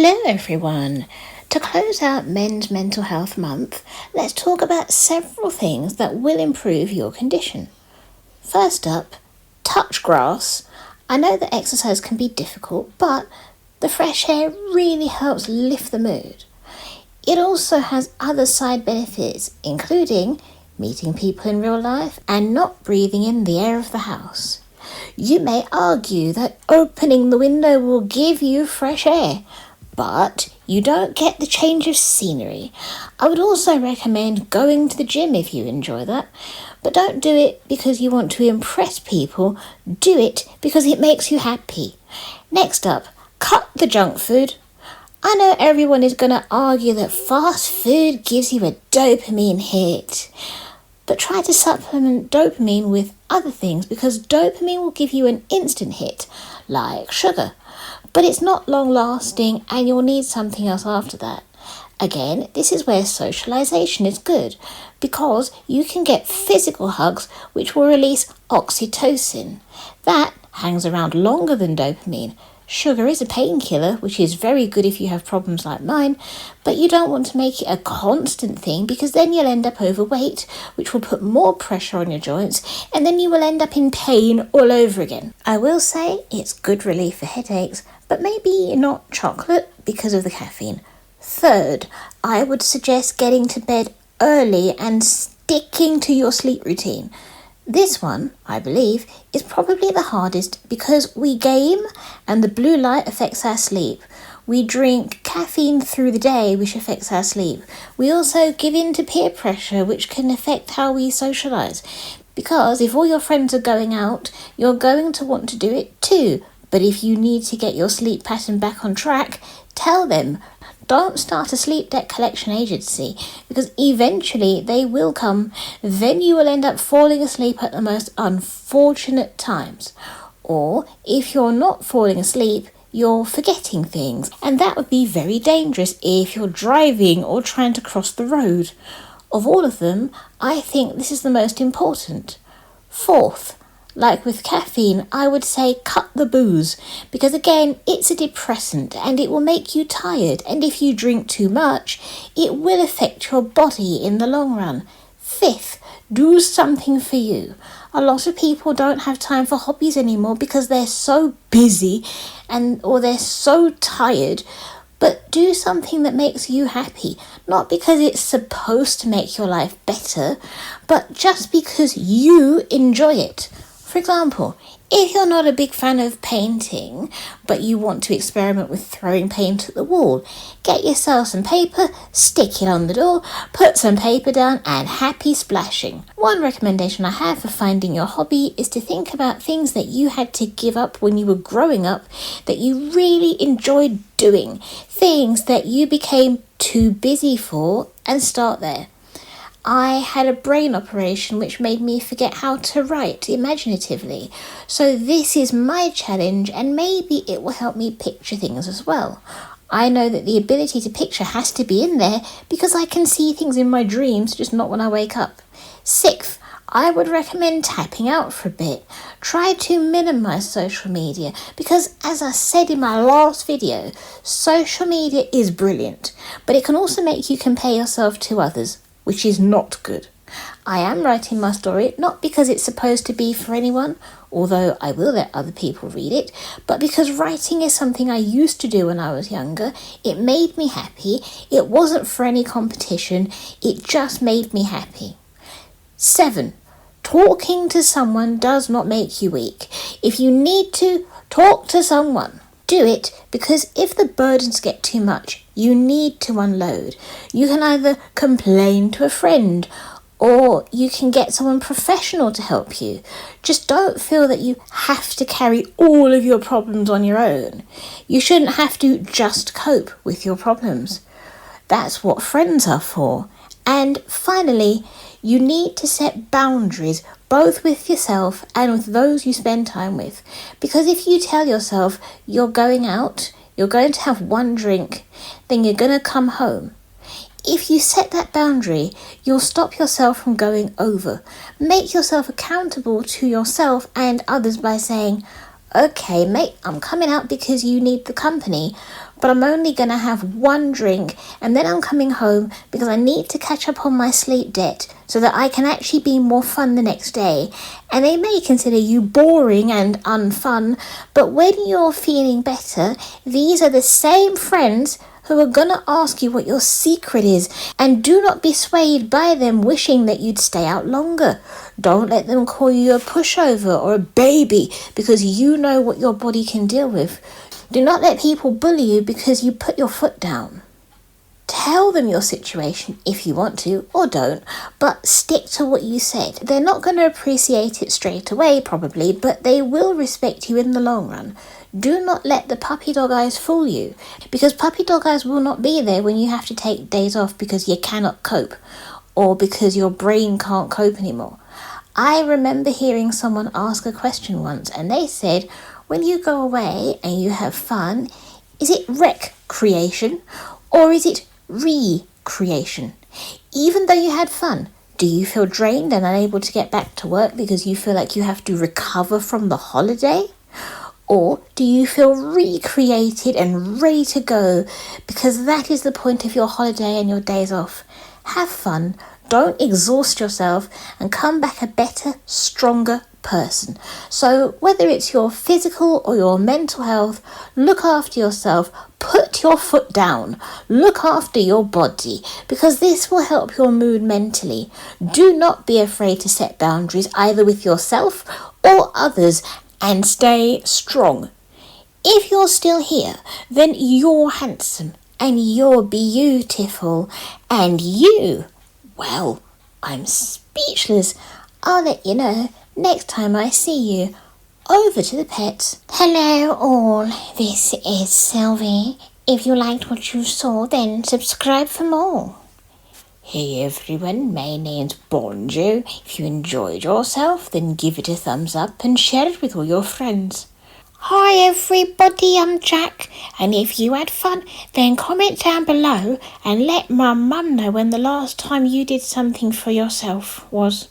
Hello everyone. To close out Men's Mental Health Month, let's talk about several things that will improve your condition. First up, touch grass. I know that exercise can be difficult, but the fresh air really helps lift the mood. It also has other side benefits, including meeting people in real life and not breathing in the air of the house. You may argue that opening the window will give you fresh air, but you don't get the change of scenery. I would also recommend going to the gym if you enjoy that, but don't do it because you want to impress people. Do it because it makes you happy. Next up, cut the junk food. I know everyone is going to argue that fast food gives you a dopamine hit, but try to supplement dopamine with other things because dopamine will give you an instant hit, like sugar. But it's not long lasting and you'll need something else after that. Again, this is where socialization is good because you can get physical hugs which will release oxytocin. That hangs around longer than dopamine. Sugar is a painkiller, which is very good if you have problems like mine, but you don't want to make it a constant thing because then you'll end up overweight, which will put more pressure on your joints, and then you will end up in pain all over again. I will say it's good relief for headaches, but maybe not chocolate because of the caffeine. Third, I would suggest getting to bed early and sticking to your sleep routine. This one, I believe, is probably the hardest because we game and the blue light affects our sleep. We drink caffeine through the day, which affects our sleep. We also give in to peer pressure, which can affect how we socialise. Because if all your friends are going out, you're going to want to do it too. But if you need to get your sleep pattern back on track, tell them. Don't start a sleep debt collection agency because eventually they will come. Then you will end up falling asleep at the most unfortunate times. Or if you're not falling asleep, you're forgetting things. And that would be very dangerous if you're driving or trying to cross the road. Of all of them, I think this is the most important. Fourth, like with caffeine, I would say cut the booze because again, it's a depressant and it will make you tired, and if you drink too much, it will affect your body in the long run. Fifth, do something for you. A lot of people don't have time for hobbies anymore because they're so busy or they're so tired. But do something that makes you happy, not because it's supposed to make your life better, but just because you enjoy it. For example, if you're not a big fan of painting, but you want to experiment with throwing paint at the wall, get yourself some paper, stick it on the door, put some paper down, and happy splashing. One recommendation I have for finding your hobby is to think about things that you had to give up when you were growing up that you really enjoyed doing, things that you became too busy for, and start there. I had a brain operation which made me forget how to write imaginatively. So this is my challenge and maybe it will help me picture things as well. I know that the ability to picture has to be in there because I can see things in my dreams, just not when I wake up. Sixth, I would recommend tapping out for a bit. Try to minimize social media because, as I said in my last video, social media is brilliant, but it can also make you compare yourself to others, which is not good. I am writing my story not because it's supposed to be for anyone, although I will let other people read it, but because writing is something I used to do when I was younger. It made me happy. It wasn't for any competition. It just made me happy. 7. Talking to someone does not make you weak. If you need to, talk to someone. Do it because if the burdens get too much, you need to unload. You can either complain to a friend or you can get someone professional to help you. Just don't feel that you have to carry all of your problems on your own. You shouldn't have to just cope with your problems. That's what friends are for. And finally, you need to set boundaries both with yourself and with those you spend time with. Because if you tell yourself you're going out, you're going to have one drink, then you're going to come home. If you set that boundary, you'll stop yourself from going over. Make yourself accountable to yourself and others by saying, okay, mate, I'm coming out because you need the company, but I'm only going to have one drink and then I'm coming home because I need to catch up on my sleep debt so that I can actually be more fun the next day. And they may consider you boring and unfun, but when you're feeling better, these are the same friends who are gonna ask you what your secret is, and do not be swayed by them wishing that you'd stay out longer. Don't let them call you a pushover or a baby because you know what your body can deal with. Do not let people bully you because you put your foot down. Tell them your situation if you want to, or don't, but stick to what you said. They're not going to appreciate it straight away, probably, but they will respect you in the long run. Do not let the puppy dog eyes fool you, because puppy dog eyes will not be there when you have to take days off because you cannot cope, or because your brain can't cope anymore. I remember hearing someone ask a question once, and they said, when you go away and you have fun, is it recreation or is it recreation? Even though you had fun, do you feel drained and unable to get back to work because you feel like you have to recover from the holiday? Or do you feel recreated and ready to go because that is the point of your holiday and your days off? Have fun, don't exhaust yourself, and come back a better, stronger person. So whether it's your physical or your mental health, look after yourself, put your foot down, look after your body, because this will help your mood mentally. Do not be afraid to set boundaries either with yourself or others, and stay strong. If you're still here, then you're handsome and you're beautiful, and you, well, I'm speechless. I'll let you know next time I see you. Over to the pets. Hello all, this is Sylvie. If you liked what you saw, then subscribe for more. Hey everyone, my name's Bonjo. If you enjoyed yourself, then give it a thumbs up and share it with all your friends. Hi everybody, I'm Jack, and if you had fun, then comment down below and let my mum know when the last time you did something for yourself was.